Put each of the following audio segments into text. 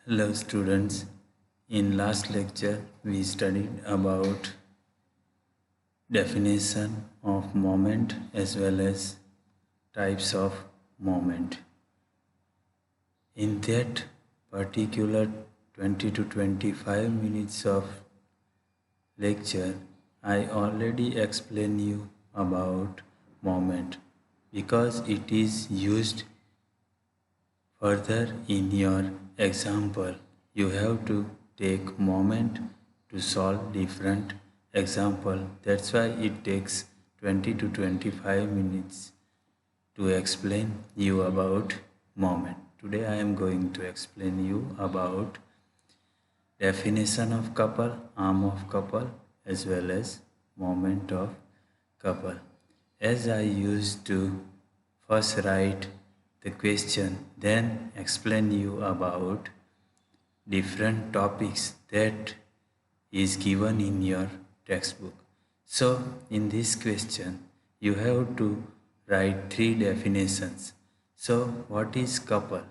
Hello students, in last lecture we studied about definition of moment as well as types of moment. In that particular 20 to 25 minutes of lecture, I already explained you about moment because it is used further in your example. You have to take moment to solve different example. That's why it takes 20 to 25 minutes to explain you about moment. Today I am going to explain you about definition of couple, arm of couple as well as moment of couple. As I used to first write the question, then explain you about different topics that is given in your textbook. So in this question, you have to write three definitions. So what is couple?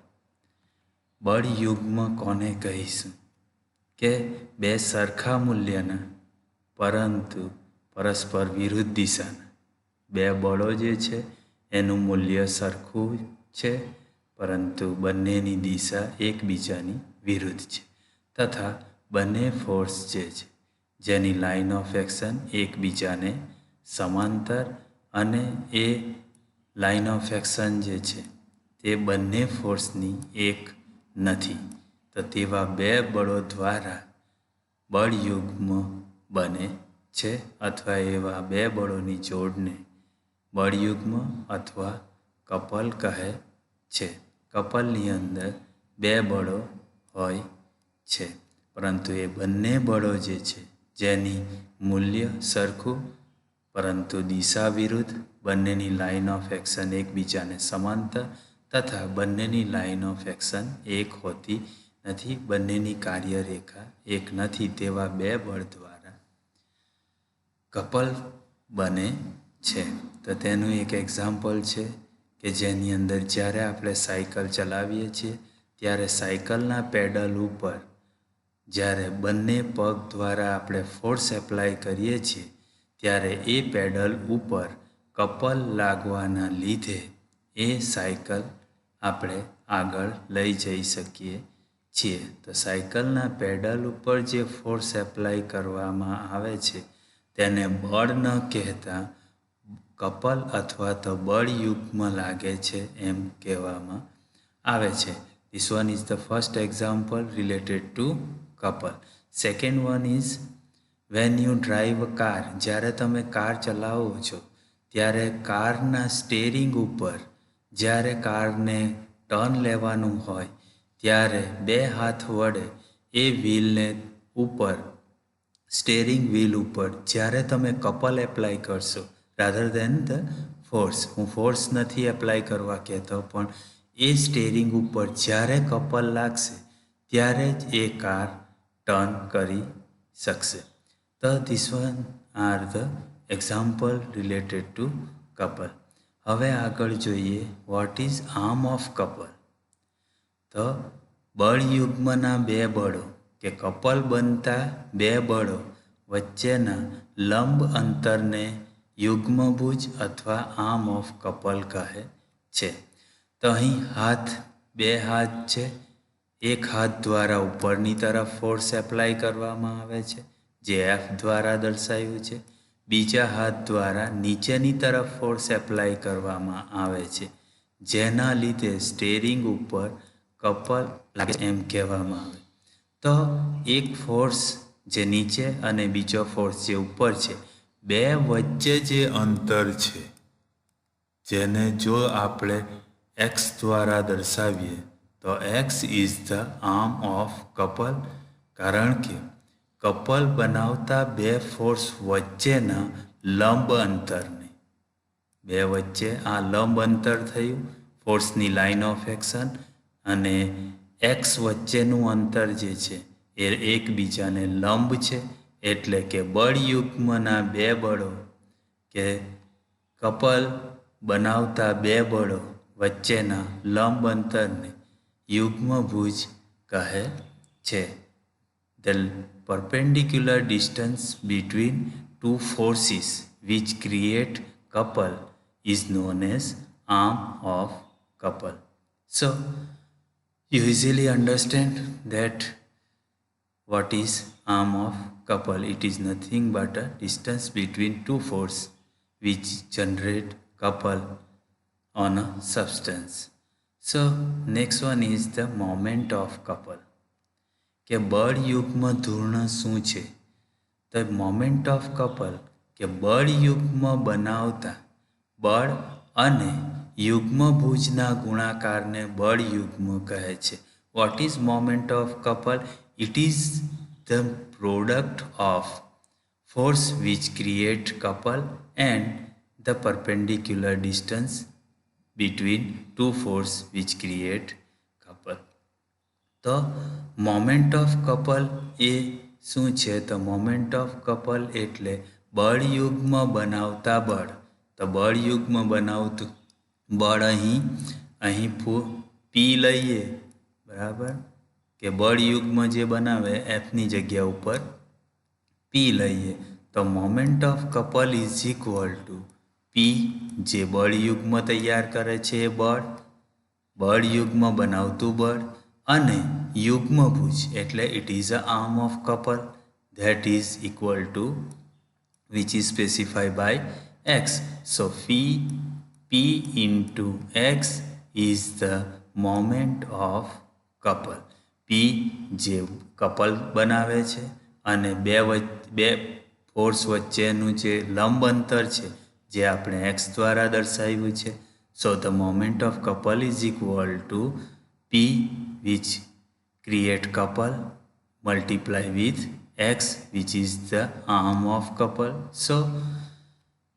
બળ યુગ્મ કોને કહીશું કે બે સરખા મૂલ્યના પરંતુ પરસ્પર વિરુદ્ધ દિશાના બે બળો જે છે એનું મૂલ્ય સરખું છે પરંતુ બંનેની દિશા એકબીજાની વિરુદ્ધ છે તથા બંને ફોર્સ જે છે જેની લાઇન ઓફ એક્શન એકબીજાને સમાંતર અને એ લાઇન ઓફ એક્શન જે છે તે બંને ફોર્સની એક નથી તો તેવા બે બળો દ્વારા બળયુગ્મ બને છે અથવા એવા બે બળોની જોડને બળયુગ્મ અથવા કપલ કહે છે. કપલની અંદર બે બળો હોય છે પરંતુ એ બંને બળો જે છે જેની મૂલ્ય સરખું પરંતુ દિશા વિરુદ્ધ બંનેની લાઇન ઓફ એક્શન એકબીજાને સમાંતર તથા બંનેની લાઇન ઓફ એક્શન એક હોતી નથી બંનેની કાર્યરેખા એક નથી તેવા બે બળ દ્વારા કપલ બને છે. તો તેનું એક એક્ઝામ્પલ છે કે જેની અંદર જ્યારે આપણે સાયકલ ચલાવીએ છીએ ત્યારે સાયકલના પેડલ ઉપર જ્યારે બંને પગ દ્વારા આપણે ફોર્સ એપ્લાય કરીએ છીએ ત્યારે એ પેડલ ઉપર કપલ લાગવાના લીધે એ સાયકલ આપણે આગળ લઈ જઈ શકીએ છીએ. તો સાયકલના પેડલ ઉપર જે ફોર્સ એપ્લાય કરવામાં આવે છે તેને બળ ન કહેતા કપલ અથવા તો બળયુગ્મ લાગે છે એમ કહેવામાં આવે છે. This one is the first example related to couple. Second one is when you drive a car. જ્યારે તમે કાર ચલાવો છો ત્યારે કારના સ્ટેરિંગ ઉપર જ્યારે કારને ટર્ન લેવાનું હોય ત્યારે બે હાથ વડે એ વ્હીલને ઉપર સ્ટેરિંગ વ્હીલ ઉપર જ્યારે તમે કપલ એપ્લાય કરશો રાધર દેન ધ ફોર્સ, હું ફોર્સ નથી એપ્લાય કરવા કહેતો પણ એ સ્ટેરિંગ ઉપર જ્યારે કપલ લાગશે ત્યારે જ એ કાર ટર્ન કરી શકશે. તો this one are the example related to couple. હવે આગળ જોઈએ what is arm of couple. તો બળયુગ્મના બે બળો કે કપલ બનતા બે બળો વચ્ચેના લંબ અંતરને યુગ્મભુજ અથવા આર્મ ઓફ કપલ કહે છે. તો અહીં બે હાથ છે. એક હાથ દ્વારા ઉપરની તરફ ફોર્સ એપ્લાય કરવામાં આવે છે જે એફ દ્વારા દર્શાવ્યું છે. બીજા હાથ દ્વારા નીચેની તરફ ફોર્સ એપ્લાય કરવામાં આવે છે જેના લીધે સ્ટેરિંગ ઉપર કપલ લાગે એમ કહેવામાં આવે. તો એક ફોર્સ જે નીચે અને બીજો ફોર્સ જે ઉપર છે બે વચ્ચે જે અંતર છે જેને જો આપણે એક્સ દ્વારા દર્શાવીએ તો x is the arm of couple કારણ કે કપલ બનાવતા બે ફોર્સ વચ્ચેના લંબ અંતરને બે વચ્ચે આ લંબ અંતર થયું ફોર્સની લાઇન ઓફ એક્શન અને એક્સ વચ્ચેનું અંતર જે છે એ એકબીજાને લંબ છે એટલે કે બળયુગ્મના બે બળો કે કપલ બનાવતા બે બળો વચ્ચેના લંબ અંતરને યુગ્મભુજ કહે છે. The perpendicular distance between two forces which create couple is known as arm of couple. So you easily understand that what is arm of couple. It is nothing but a distance between two forces which generate couple on a substance. So next one is the moment of couple. કે બળ યુગ્મ ધૂર્ણ શું છે? The moment of couple કે બળ યુગ્મ બનાવતા બળ અને યુગ્મભુજના ગુણાકારને બળ યુગ્મ કહે છે. What is moment of couple? It is the product of force which create couple and the perpendicular distance between two force which create couple. તો મોમેન્ટ ઓફ કપલ એ શું છે? તો મોમેન્ટ ઓફ કપલ એટલે બળયુગ્મ બનાવતા બળ. તો બળયુગ્મ બનાવતું બળ અહીં પી લઈએ, બરાબર, કે બળયુગ્મ જે બનાવે એફની જગ્યા ઉપર પી લઈએ તો moment of couple is equal to P, જે બળયુગ્મ તૈયાર કરે છે એ બળયુગ્મ બનાવતું બળ, અને યુગ્મભુજ એટલે it is a arm of couple, that is equal to which is specified by x. So p into x is the moment of couple. p જે કપલ બનાવે છે અને બે ફોર્સ વચ્ચેનું જે લંબ અંતર છે જે આપણે x દ્વારા દર્શાવ્યું છે. So the moment of couple is equal to p which create couple multiply with x which is the arm of couple. So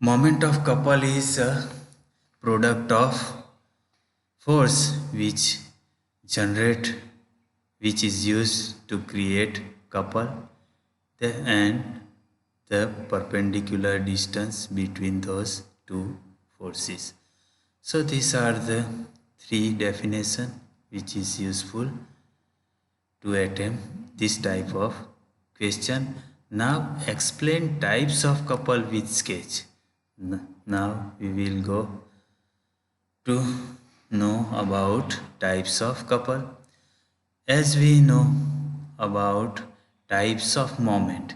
moment of couple is a product of force which is used to create couple and the perpendicular distance between those two forces. So these are the three definitions which is useful to attempt this type of question. Now explain types of couple with sketch. Now we will go to know about types of couple. As we know about types of moment,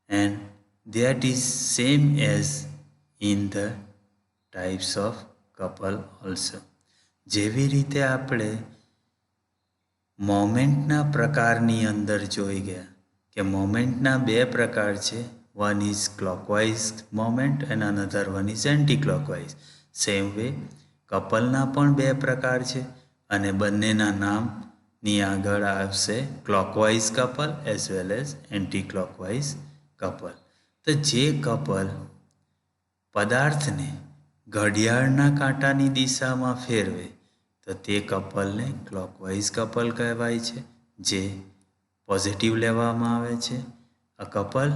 and that is same as in the types of couple also. જેવી રીતે આપણે મોમેન્ટના પ્રકારની અંદર જોઈ ગયા કે મોમેન્ટના બે પ્રકાર છે. One is clockwise moment and another one is anti clockwise. Same way કપલના પણ બે પ્રકાર છે અને બંનેના નામની આગળ આવશે clockwise couple as well as anti clockwise couple. તો જે કપલ પદાર્થને ઘડિયાળના કાંટાની દિશામાં ફેરવે તો તે કપલને ક્લોકવાઇઝ કપલ કહેવાય છે, જે પોઝિટિવ લેવામાં આવે છે. A couple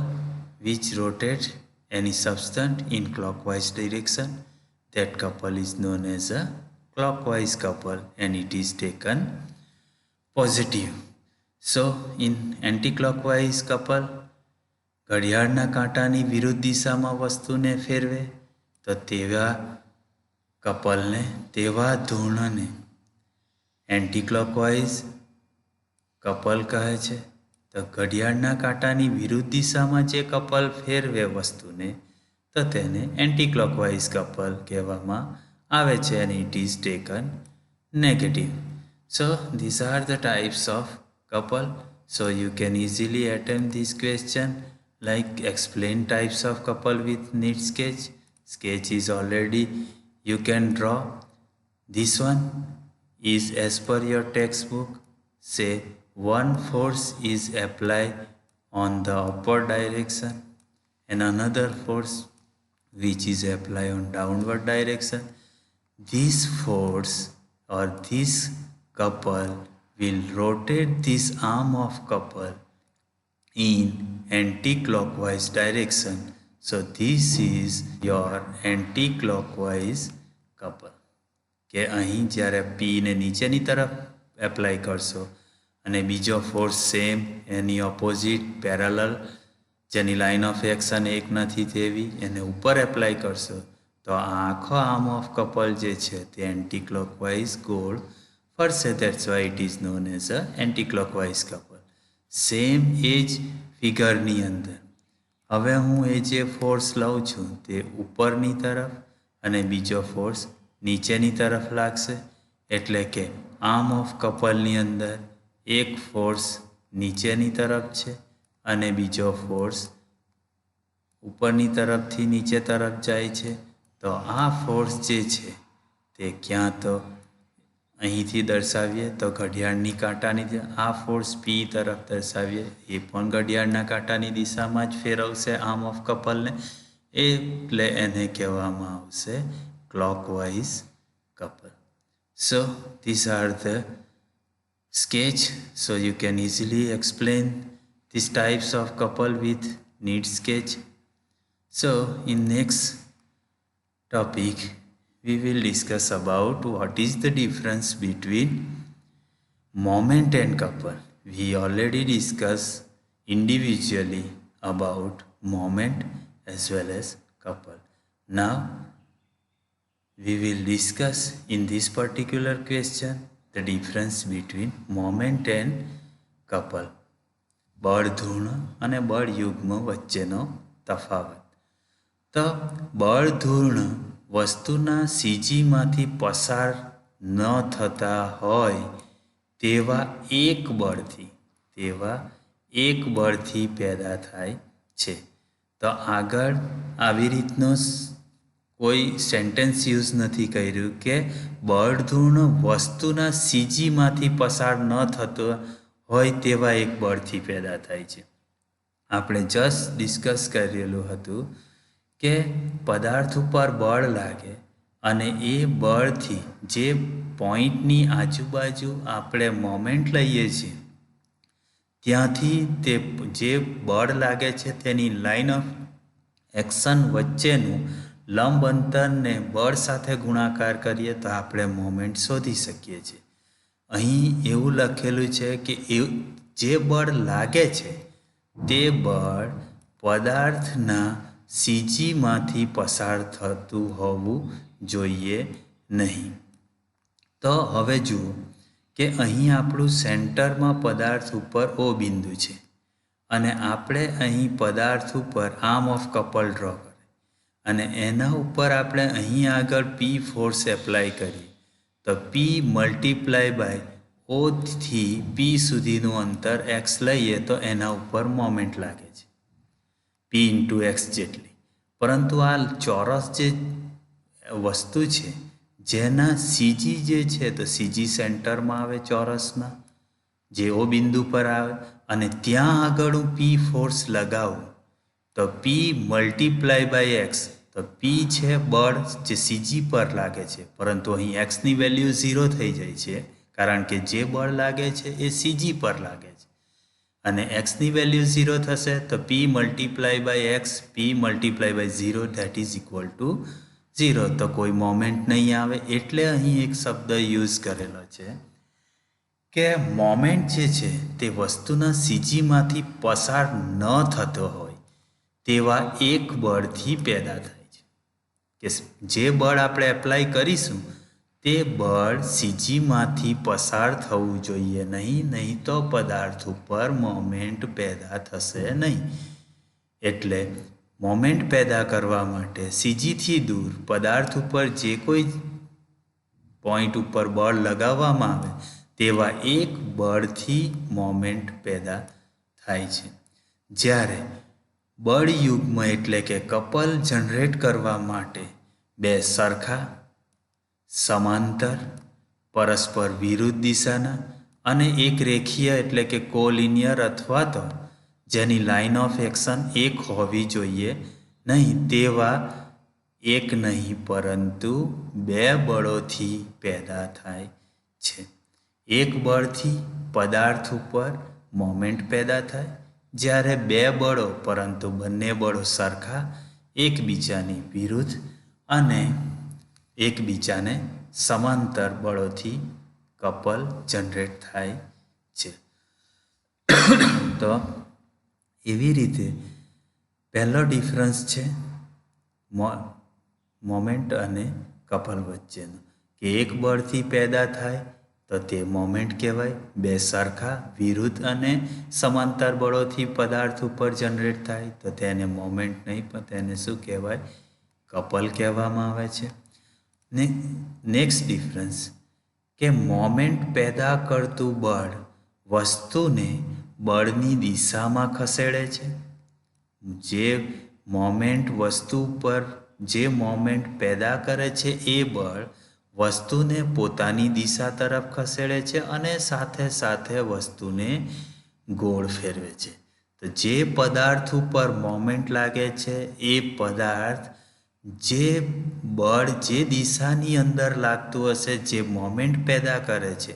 which rotate any substance in clockwise direction, that couple is known as a clockwise couple and it is taken positive. So in anti-clockwise couple, ઘડિયાળના કાંટાની વિરુદ્ધ દિશામાં વસ્તુને ફેરવે તો તેવા કપલને, તેવા ધૂર્ણને એન્ટી ક્લોકવાઇઝ કપલ કહે છે. તો ઘડિયાળના કાંટાની વિરુદ્ધ દિશામાં જે કપલ ફેરવે વસ્તુને તો તેને એન્ટી ક્લોકવાઇઝ કપલ કહેવામાં આવે છે અને it is taken negative. So this are the types of couple. So you can easily attempt this question like explain types of couple with neat sketch. Sketch is already you can draw. This one is as per your textbook. Say one force is applied on the upward direction and another force which is applied on downward direction. This force or this couple will rotate this arm of couple in anti-clockwise direction. So this is your anti-clockwise couple. કે અહીં જ્યારે પીને નીચેની તરફ apply કરશો અને બીજો force same એની opposite parallel જેની લાઇન ઓફ એક્શન એક નથી તેવી એને ઉપર એપ્લાય કરશો તો આ આખો આર્મ ઓફ કપલ જે છે તે એન્ટી ક્લોકવાઇઝ ગોળ ફરશે. That's why it is known as a anti clockwise couple. Same એ જ ફિગરની અંદર હવે હું એ જે ફોર્સ લઉં છું તે ઉપરની તરફ અને બીજો ફોર્સ નીચેની તરફ લાગશે એટલે કે આર્મ ઓફ કપલની અંદર એક ફોર્સ નીચેની તરફ છે અને બીજો ફોર્સ ઉપરની તરફથી નીચે તરફ જાય છે. તો આ ફોર્સ જે છે તે ક્યાં તો અહીંથી દર્શાવીએ તો ઘડિયાળની કાંટાની આ ફોર્સ પી તરફ દર્શાવીએ એ પણ ઘડિયાળના કાંટાની દિશામાં જ ફેરવશે આર્મ ઓફ કપલને એટલે એને કહેવામાં આવશે clockwise couple. So this are the sketch, so you can easily explain these types of couple with need sketch. So in next topic we will discuss about what is the difference between moment and couple. We already discussed individually about moment as well as couple. Now we will discuss in this particular question the difference between moment and couple. બળ ધૂર્ણ અને બળ યુગ્મ વચ્ચેનો તફાવત. તો બળ ધૂર્ણ વસ્તુના સીજીમાંથી પસાર ન થતા હોય તેવા એક બળથી પેદા થાય છે. તો આગળ આવી રીતનો કોઈ સેન્ટેન્સ યુઝ નથી કર્યું કે બળધૂર્ણ વસ્તુના સીજીમાંથી પસાર ન થતો હોય તેવા એક બળથી પેદા થાય છે. આપણે જસ્ટ ડિસ્કસ કરેલું હતું કે પદાર્થ ઉપર બળ લાગે અને એ બળથી જે પોઈન્ટની આજુબાજુ આપણે મોમેન્ટ લઈએ છીએ ત્યાંથી તે જે બળ લાગે છે તેની લાઇન ઓફ એક્શન વચ્ચેનું લંબ અંતરને બળ સાથે ગુણાકાર કરીએ તો આપણે મોમેન્ટ શોધી શકીએ છીએ. અહીં એવું લખેલું છે કે જે બળ લાગે છે તે બળ પદાર્થના સીજીમાંથી પસાર થતું હોવું જોઈએ નહીં. તો હવે જુઓ કે અહીં આપણું સેન્ટરમાં પદાર્થ ઉપર ઓ બિંદુ છે અને આપણે અહીં પદાર્થ ઉપર આર્મ ઓફ કપલ ડ્રો કરીએ અને એના ઉપર આપણે અહીં આગળ પી ફોર્સ એપ્લાય કરીએ તો પી મલ્ટીપ્લાય બાય ઓથી પી સુધીનું અંતર એક્સ લઈએ તો એના ઉપર મોમેન્ટ લાગે છે પી ઇન્ટુ એક્સ જેટલી. પરંતુ આ ચોરસ જે વસ્તુ છે જેના સીજી જે છે તો સીજી સેન્ટરમાં આવે ચોરસના જે ઓ બિંદુ પર આવે અને ત્યાં આગળ હું પી ફોર્સ લગાવું તો પી મલ્ટીપ્લાય બાય એક્સ તો પી છે બળ જે સીજી પર લાગે છે પરંતુ અહીં એક્સની વેલ્યુ 0 થઈ જાય છે કારણ કે જે બળ લાગે છે એ સીજી પર લાગે છે અને એક્સની વેલ્યુ 0 થશે તો P multiply by X P multiply by 0 that is equal to 0. તો કોઈ મોમેન્ટ નહીં આવે એટલે અહીં એક શબ્દ યુઝ કરેલો છે કે મોમેન્ટ જે છે તે વસ્તુના સીજીમાંથી પસાર ન થતો હોય તેવા એક બળથી પેદા થાય છે કે જે બળ આપણે એપ્લાય કરીશું તે બળ સીજીમાંથી પસાર થવું જોઈએ નહીં તો પદાર્થ ઉપર મોમેન્ટ પેદા થશે નહીં. એટલે મોમેન્ટ પેદા કરવા માટે સીજીથી દૂર પદાર્થ ઉપર જે કોઈ પોઈન્ટ ઉપર બળ લગાવવામાં આવે તેવા એક બળથી મોમેન્ટ પેદા થાય છે. જ્યારે બળ યુગ્મ એટલે કે કપલ જનરેટ કરવા માટે બે સરખા સમાંતર પરસ્પર વિરુદ્ધ દિશાના અને એક રેખીય એટલે કે કોલિનિયર અથવા તો જેની લાઇન ઓફ એક્શન એક હોવી જોઈએ નહીં તેવા એક નહીં પરંતુ બે બળોથી પેદા થાય છે. એક બળથી પદાર્થ ઉપર મોમેન્ટ પેદા થાય જ્યારે બે બળો પરંતુ બંને બળો સરખા એકબીજાની વિરુદ્ધ અને એકબીજાને સમાંતર બળોથી કપલ જનરેટ થાય છે. તો એવી રીતે પહેલો ડિફરન્સ છે મોમેન્ટ અને કપલ વચ્ચેનો, કે એક બળથી પેદા થાય તો તે મોમેન્ટ કહેવાય. બે સરખા વિરુદ્ધ અને સમાંતર બળોથી પદાર્થ ઉપર જનરેટ થાય તો તેને મોમેન્ટ નહીં પણ તેને શું કહેવાય? કપલ કહેવામાં આવે છે. નેક્સ્ટ ડિફરન્સ કે મોમેન્ટ પેદા કરતું બળ વસ્તુને બળની દિશામાં ખસેડે છે. જે મોમેન્ટ વસ્તુ પર જે મોમેન્ટ પેદા કરે છે એ બળ વસ્તુને પોતાની દિશા તરફ ખસેડે છે અને સાથે સાથે વસ્તુને ગોળ ફેરવે છે. તો જે પદાર્થ ઉપર મોમેન્ટ લાગે છે એ પદાર્થ જે બળ જે દિશાની અંદર લાગતું હશે, જે મોમેન્ટ પેદા કરે છે,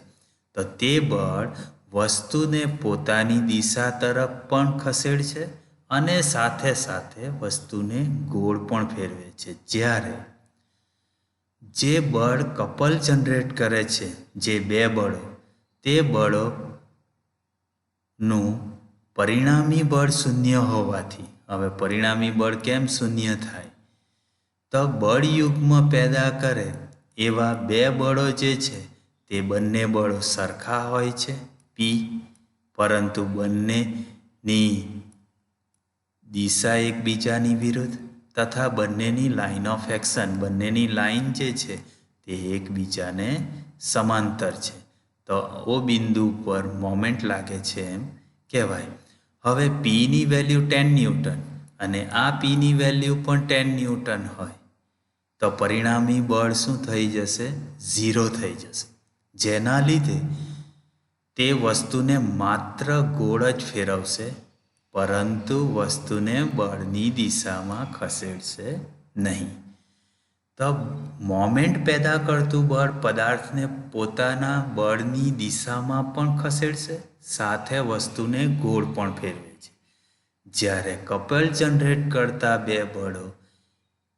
તો તે બળ વસ્તુને પોતાની દિશા તરફ પણ ખસેડશે અને સાથે સાથે વસ્તુને ગોળ પણ ફેરવે છે. જ્યારે જે બળ કપલ જનરેટ કરે છે, જે બે બળો, તે બળોનું પરિણામી બળ શૂન્ય હોવાથી, હવે પરિણામી બળ કેમ શૂન્ય થાય? તો બળયુગ્મ પેદા કરે એવા બે બળો જે છે તે બંને બળો સરખા હોય છે પી, પરંતુ બંનેની દિશા એકબીજાની વિરુદ્ધ તથા બંનેની લાઇન ઓફ એક્શન, બંનેની લાઇન જે છે તે એકબીજાને સમાંતર છે. તો ઓ બિંદુ પર મોમેન્ટ લાગે છે એમ કહેવાય. હવે પીની વેલ્યુ 10 ન્યૂટન અને આ પીની વેલ્યુ પણ 10 ન્યૂટન હોય તો પરિણામી બળ શું થઈ જશે? 0 થઈ જશે. જેના લીધે તે વસ્તુને માત્ર ગોળ જ ફેરવશે, પરંતુ વસ્તુને બળની દિશામાં ખસેડશે નહીં. તો મોમેન્ટ પેદા કરતું બળ પદાર્થને પોતાના બળની દિશામાં પણ ખસેડશે, સાથે વસ્તુને ગોળ પણ ફેરવે છે. જ્યારે કપલ જનરેટ કરતા બે બળો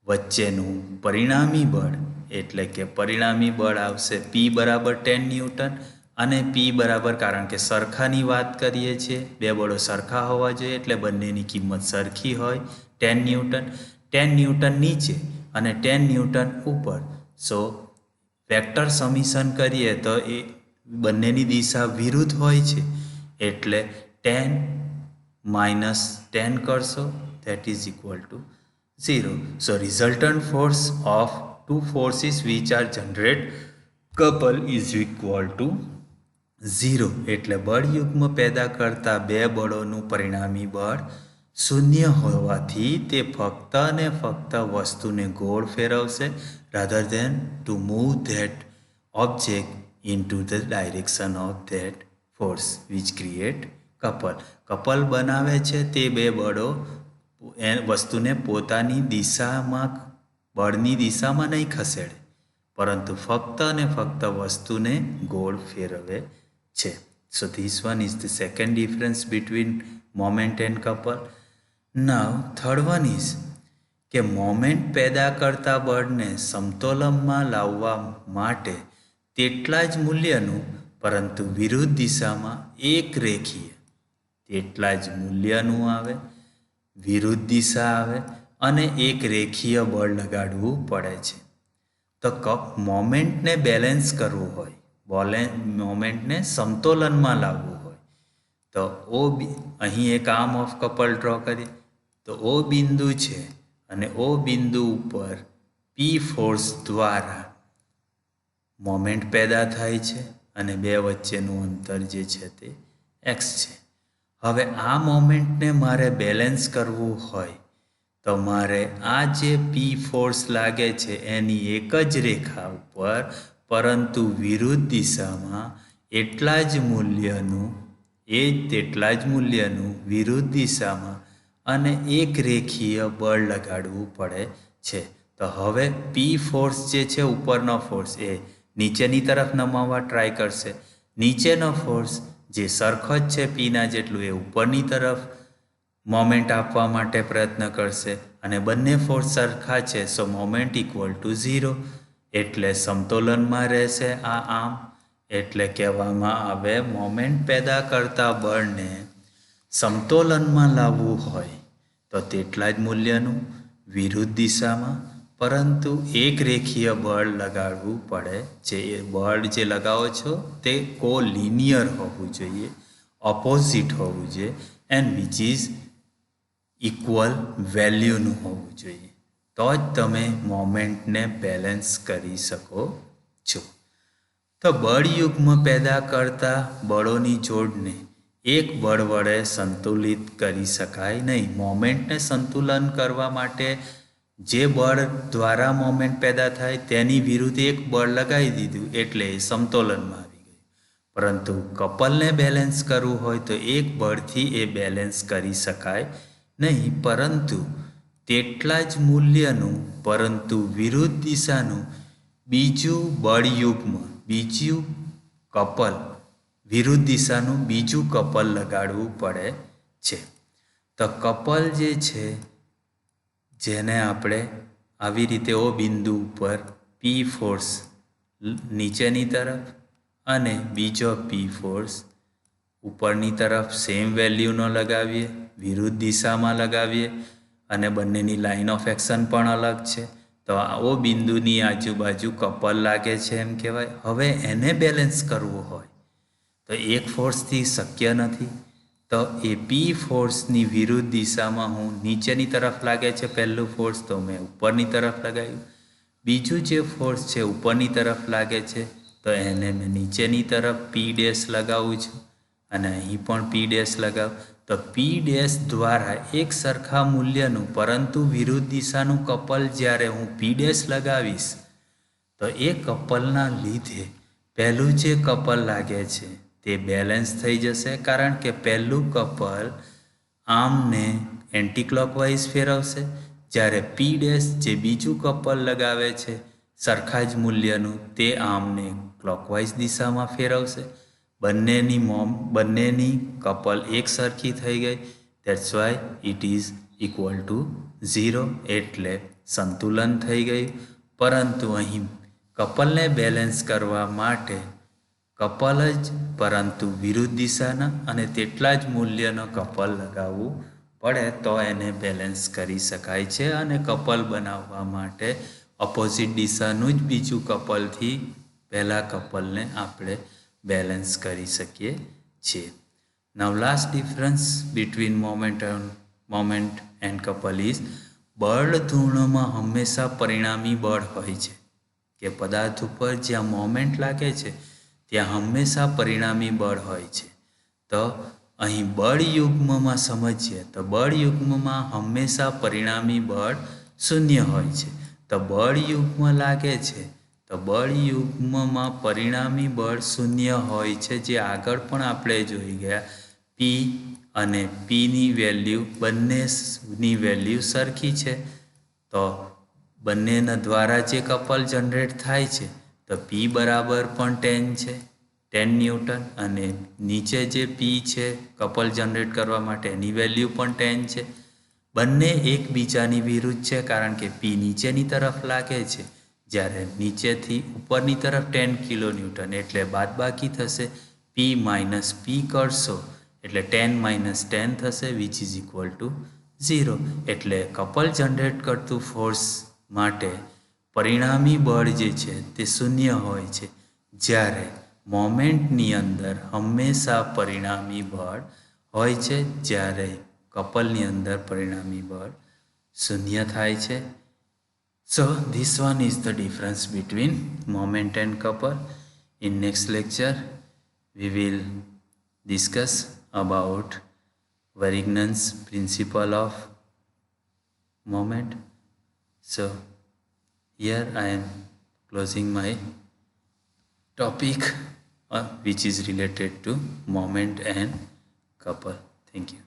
વચ્ચેનું પરિણામી બળ, એટલે કે પરિણામી બળ આવશે P બરાબર 10 ન્યૂટન અને P બરાબર, કારણ કે સરખાની વાત કરીએ છીએ, બે બળો સરખા હોવા જોઈએ એટલે બંનેની કિંમત સરખી હોય, 10 ન્યૂટન. 10 ન્યૂટન નીચે અને 10 ન્યૂટન ઉપર. સો વેક્ટર સમીશન કરીએ તો એ બંનેની દિશા વિરુદ્ધ હોય છે એટલે 10 minus 10 કરશો, that is equal to 0. So resultant force of two forces which are generate couple is equal to 0. એટલે બળયુગ્મ પેદા કરતા બે બળોનું પરિણામી બળ શૂન્ય હોવાથી તે ફક્ત અને ફક્ત વસ્તુને ગોળ ફેરવશે, rather than to move that object into the direction of that force which create couple. Couple બનાવે છે તે બે બળો વસ્તુને પોતાની દિશામાં, બળની દિશામાં નહીં ખસેડે, પરંતુ ફક્ત અને ફક્ત વસ્તુને ગોળ ફેરવે છે. So this one is the second difference between moment and couple. Now third one is કે મોમેન્ટ પેદા કરતા બળને સમતોલનમાં લાવવા માટે તેટલા જ મૂલ્યનું પરંતુ વિરુદ્ધ દિશામાં એક રેખીય, તેટલા જ મૂલ્યનું આવે, વિરુદ્ધ દિશા આવે અને એક રેખીય બળ લગાડવું પડે છે. તો મોમેન્ટને બેલેન્સ કરવું હોય, મોમેન્ટને સમતોલનમાં લાવવું હોય તો અહીં એક આર્મ ઓફ કપલ ડ્રો કરીએ તો ઓ બિંદુ છે અને ઓ બિંદુ ઉપર પી ફોર્સ દ્વારા મોમેન્ટ પેદા થાય છે અને બે વચ્ચેનું અંતર જે છે તે એક્સ છે. હવે આ મોમેન્ટને મારે બેલેન્સ કરવું હોય તો મારે આ જે પી ફોર્સ લાગે છે એની એક જ રેખા ઉપર પરંતુ વિરુદ્ધ દિશામાં એટલા જ મૂલ્યનું, તેટલા જ મૂલ્યનું વિરુદ્ધ દિશામાં અને એક રેખીય બળ લગાડવું પડે છે. તો હવે પી ફોર્સ જે છે ઉપરનો ફોર્સ એ નીચેની તરફ નમાવવા ટ્રાય કરશે, નીચેનો ફોર્સ જે સરખો જ છે પીના જેટલું એ ઉપરની તરફ મોમેન્ટ આપવા માટે પ્રયત્ન કરશે અને બંને ફોર્સ સરખા છે, સો મોમેન્ટ ઇક્વલ ટુ 0. એટલે સમતોલનમાં રહેશે આ આર્મ, એટલે કહેવામાં આવે મોમેન્ટ પેદા કરતા બળને સમતોલનમાં લાવવું હોય તો તેટલા જ મૂલ્યનું વિરુદ્ધ દિશામાં પરંતુ એક રેખીય બળ લગાડવું પડે છે. એ બળ જે લગાવો છો તે કોલિનિયર હોવું જોઈએ, ઓપોઝિટ હોવું જોઈએ એન્ડ વિચ ઇઝ ઇક્વલ વેલ્યુનું હોવું જોઈએ. તો જ તમે મોમેન્ટને બેલેન્સ કરી શકો છો. તો બળયુગ્મ પેદા કરતા બળોની જોડને એક બળ વડે સંતુલિત કરી શકાય નહીં. મોમેન્ટને સંતુલન કરવા માટે જે બળ દ્વારા મોમેન્ટ પેદા થાય તેની વિરુદ્ધ એક બળ લગાવી દીધું એટલે એ સમતોલનમાં આવી ગયું. પરંતુ કપલને બેલેન્સ કરવું હોય તો એક બળથી એ બેલેન્સ કરી શકાય નહીં, પરંતુ તેટલા જ મૂલ્યનું પરંતુ વિરુદ્ધ દિશાનું બીજું બળયુગ્મ, બીજું કપલ, વિરુદ્ધ દિશાનું બીજું કપલ લગાડવું પડે છે. તો કપલ જે છે જેને આપણે આવી રીતે ઓ બિંદુ ઉપર પી ફોર્સ નીચેની તરફ અને બીજો પી ફોર્સ ઉપરની તરફ સેમ વેલ્યુનો લગાવીએ, વિરુદ્ધ દિશામાં લગાવીએ અને બંનેની લાઇન ઓફ એક્શન પણ અલગ છે. તો ઓ બિંદુની આજુબાજુ કપલ લાગે છે એમ કહેવાય. હવે એને બેલેન્સ કરવું હોય તો એક ફોર્સથી શક્ય નથી. તો એ પી ફોર્સની વિરુદ્ધ દિશામાં હું નીચેની તરફ લાગે છે પહેલું ફોર્સ તો મેં ઉપરની તરફ લગાવ્યું, બીજું જે ફોર્સ છે ઉપરની તરફ લાગે છે તો એને મેં નીચેની તરફ પી ડેશ લગાવું છું અને અહીં પણ પી ડેશ લગાવું. તો પી ડેશ દ્વારા એક સરખા મૂલ્યનું પરંતુ વિરુદ્ધ દિશાનું કપલ જ્યારે હું પી ડેશ લગાવીશ તો એ કપલના લીધે પહેલું જે કપલ લાગે છે તે બેલેન્સ થઈ જશે, કારણ કે પહેલું કપલ આમને એન્ટી ક્લોકવાઇઝ ફેરવશે, જ્યારે પી ડેશ જે બીજું કપલ લગાવે છે સરખા જ મૂલ્યનું તે આમને ક્લોકવાઇઝ દિશામાં ફેરવશે. બંનેની કપલ એક સરખી થઈ ગઈ. That's why it is equal to 0 એટલે સંતુલન થઈ ગયું. પરંતુ અહીં કપલને બેલેન્સ કરવા માટે કપલ જ પરંતુ વિરુદ્ધ દિશાના અને તેટલા જ મૂલ્યનો કપલ લગાવવું પડે તો એને બેલેન્સ કરી શકાય છે. અને કપલ બનાવવા માટે ઓપોઝિટ દિશાનું જ બીજું કપલથી પહેલા કપલને આપણે બેલેન્સ કરી શકીએ છીએ. Now last difference between moment and couple is બળ ધૂર્ણમાં હંમેશા પરિણામી બળ હોય છે કે પદાર્થ ઉપર જ્યાં મોમેન્ટ લાગે છે ત્યાં હંમેશા પરિણામી બળ હોય છે. તો અહીં બળયુગ્મમાં સમજીએ તો બળયુગ્મમાં હંમેશા પરિણામી બળ શૂન્ય હોય છે. તો બળયુગ્મ લાગે છે તો બળયુગ્મમાં પરિણામી બળ શૂન્ય હોય છે, જે આગળ પણ આપણે જોઈ ગયા. પી અને પીની વેલ્યુ બંનેની વેલ્યુ સરખી છે તો બંનેના દ્વારા જે કપલ જનરેટ થાય છે તો પી બરાબર પણ 10 છે, 10 ન્યૂટન, અને નીચે જે પી છે કપલ જનરેટ કરવા માટે એની વેલ્યુ પણ 10 છે. બંને એકબીજાની વિરુદ્ધ છે, કારણ કે પી નીચેની તરફ લાગે છે જ્યારે નીચેથી ઉપરની તરફ 10 કિલો ન્યૂટન એટલે બાદબાકી થશે. પી માઇનસ પી કરશો એટલે 10 માઇનસ 10 થશે વિચ ઇઝ ઇક્વલ ટુ 0. એટલે કપલ જનરેટ કરતું ફોર્સ માટે પરિણામી બળ જે છે તે શૂન્ય હોય છે, જ્યારે મોમેન્ટની અંદર હંમેશા પરિણામી બળ હોય છે, જ્યારે કપલની અંદર પરિણામી બળ શૂન્ય થાય છે. So this one is the difference between moment and couple. In next lecture we will discuss about Varignon's principle of moment. So here I am closing my topic which is related to moment and couple. Thank you.